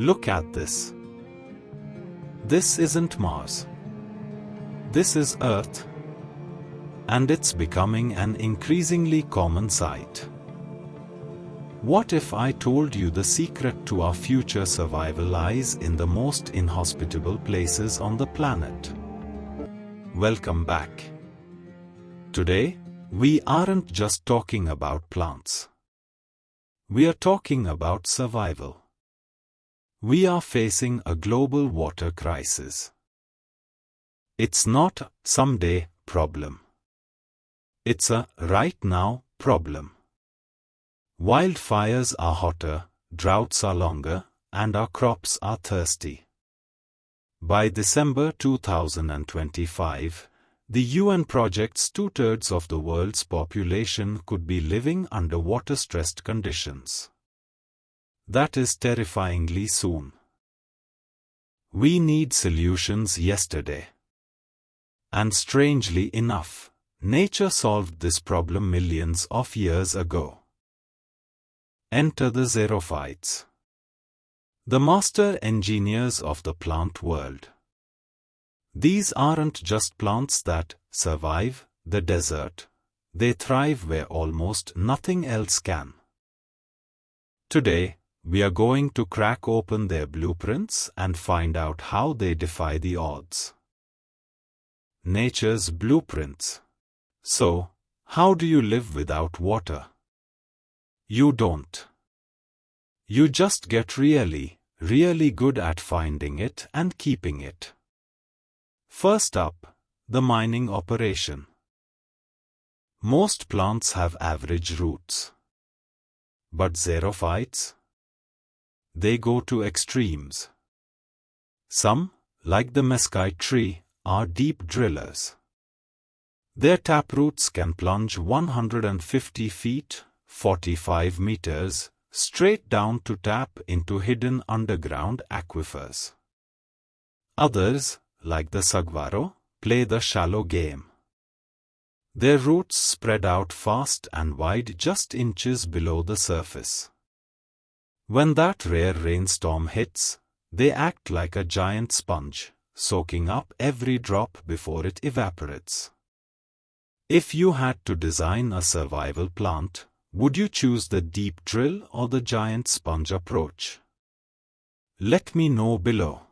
Look at this. This isn't Mars. This is Earth. And it's becoming an increasingly common sight. What if I told you the secret to our future survival lies in the most inhospitable places on the planet? Welcome back. Today, we aren't just talking about plants. We are talking about survival. We are facing a global water crisis. It's not a someday problem. It's a right now problem. Wildfires are hotter, droughts are longer, and our crops are thirsty. By December 2025, the UN projects 2/3 of the world's population could be living under water-stressed conditions. That is terrifyingly soon. We need solutions yesterday. And strangely enough, nature solved this problem millions of years ago. Enter the Xerophytes, the master engineers of the plant world. These aren't just plants that survive the desert, they thrive where almost nothing else can. Today, we are going to crack open their blueprints and find out how they defy the odds. Nature's blueprints. So, how do you live without water? You don't. You just get really, really good at finding it and keeping it. First up, the mining operation. Most plants have average roots. But xerophytes? They go to extremes. Some, like the mesquite tree, are deep drillers. Their taproots can plunge 150 feet, 45 meters, straight down to tap into hidden underground aquifers. Others, like the saguaro, play the shallow game. Their roots spread out fast and wide just inches below the surface. When that rare rainstorm hits, they act like a giant sponge, soaking up every drop before it evaporates. If you had to design a survival plant, would you choose the deep drill or the giant sponge approach? Let me know below.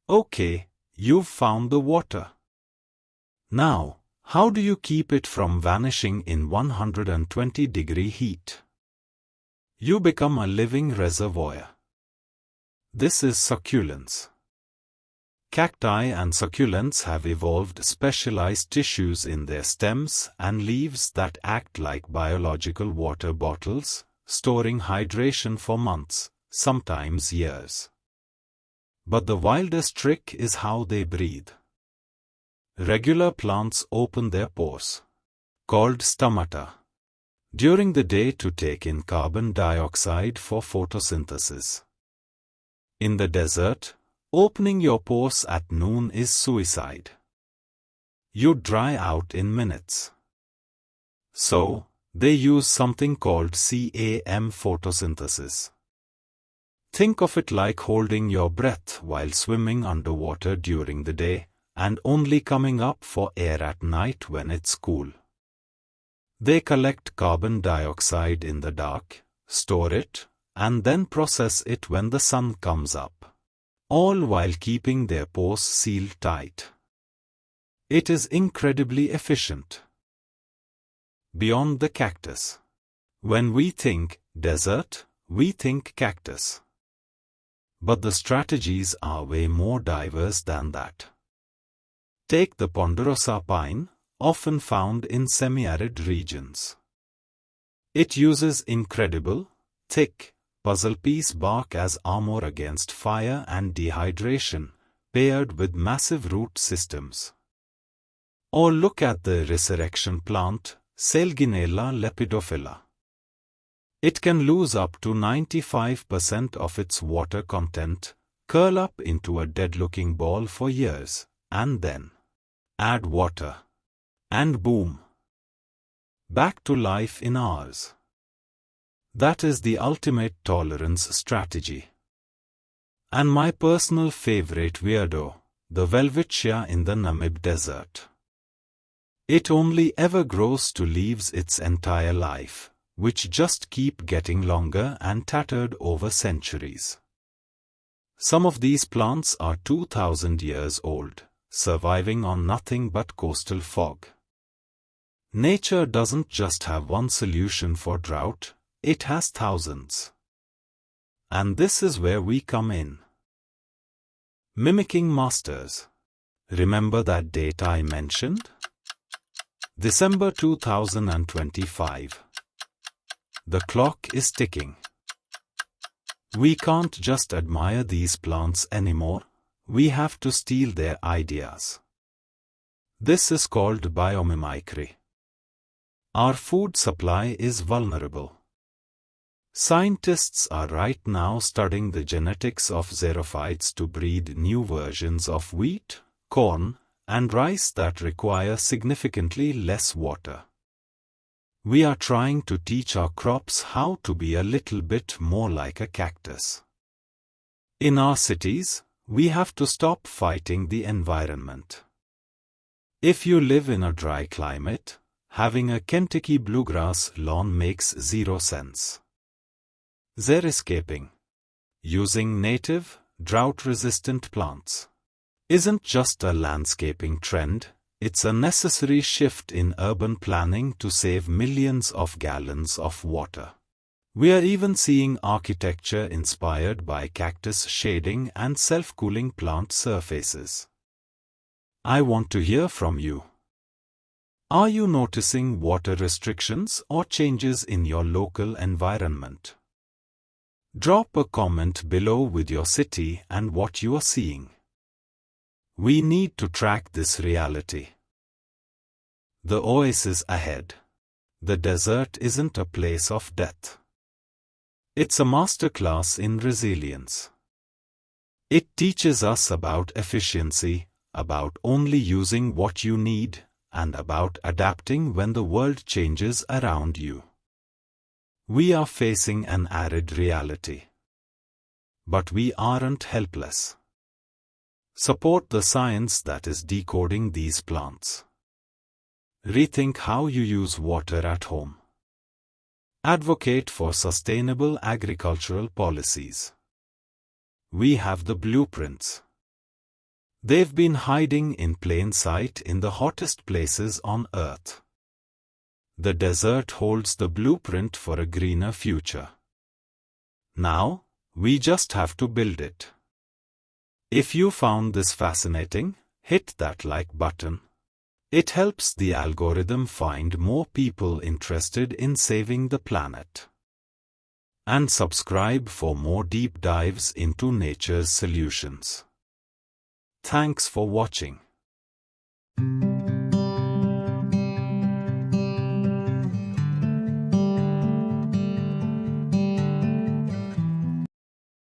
Okay, you've found the water. Now, how do you keep it from vanishing in 120-degree heat? You become a living reservoir. This is succulents. Cacti and succulents have evolved specialized tissues in their stems and leaves that act like biological water bottles, storing hydration for months, sometimes years. But the wildest trick is how they breathe. Regular plants open their pores, called stomata, during the day to take in carbon dioxide for photosynthesis. In the desert, opening your pores at noon is suicide. You dry out in minutes. So, they use something called CAM photosynthesis. Think of it like holding your breath while swimming underwater during the day, and only coming up for air at night when it's cool. They collect carbon dioxide in the dark, store it, and then process it when the sun comes up. All while keeping their pores sealed tight. It is incredibly efficient. Beyond the cactus. When we think desert, we think cactus. But the strategies are way more diverse than that. Take the ponderosa pine, often found in semi-arid regions. It uses incredible, thick, puzzle-piece bark as armor against fire and dehydration, paired with massive root systems. Or look at the resurrection plant, Salginella lepidophylla. It can lose up to 95% of its water content, curl up into a dead-looking ball for years, and then add water. And boom! Back to life in hours. That is the ultimate tolerance strategy. And my personal favorite weirdo, the Welwitschia in the Namib desert. It only ever grows two leaves its entire life, which just keep getting longer and tattered over centuries. Some of these plants are 2,000 years old, surviving on nothing but coastal fog. Nature doesn't just have one solution for drought, it has thousands. And this is where we come in. Mimicking masters. Remember that date I mentioned? December 2025. The clock is ticking. We can't just admire these plants anymore, we have to steal their ideas. This is called biomimicry. Our food supply is vulnerable. Scientists are right now studying the genetics of xerophytes to breed new versions of wheat, corn, and rice that require significantly less water. We are trying to teach our crops how to be a little bit more like a cactus. In our cities, we have to stop fighting the environment. If you live in a dry climate, having a Kentucky bluegrass lawn makes zero sense. Xeriscaping, using native, drought-resistant plants, isn't just a landscaping trend, it's a necessary shift in urban planning to save millions of gallons of water. We are even seeing architecture inspired by cactus shading and self-cooling plant surfaces. I want to hear from you. Are you noticing water restrictions or changes in your local environment? Drop a comment below with your city and what you are seeing. We need to track this reality. The oasis ahead. The desert isn't a place of death. It's a masterclass in resilience. It teaches us about efficiency, about only using what you need, and about adapting when the world changes around you. We are facing an arid reality. But we aren't helpless. Support the science that is decoding these plants. Rethink how you use water at home. Advocate for sustainable agricultural policies. We have the blueprints. They've been hiding in plain sight in the hottest places on Earth. The desert holds the blueprint for a greener future. Now, we just have to build it. If you found this fascinating, hit that like button. It helps the algorithm find more people interested in saving the planet. And subscribe for more deep dives into nature's solutions. Thanks for watching.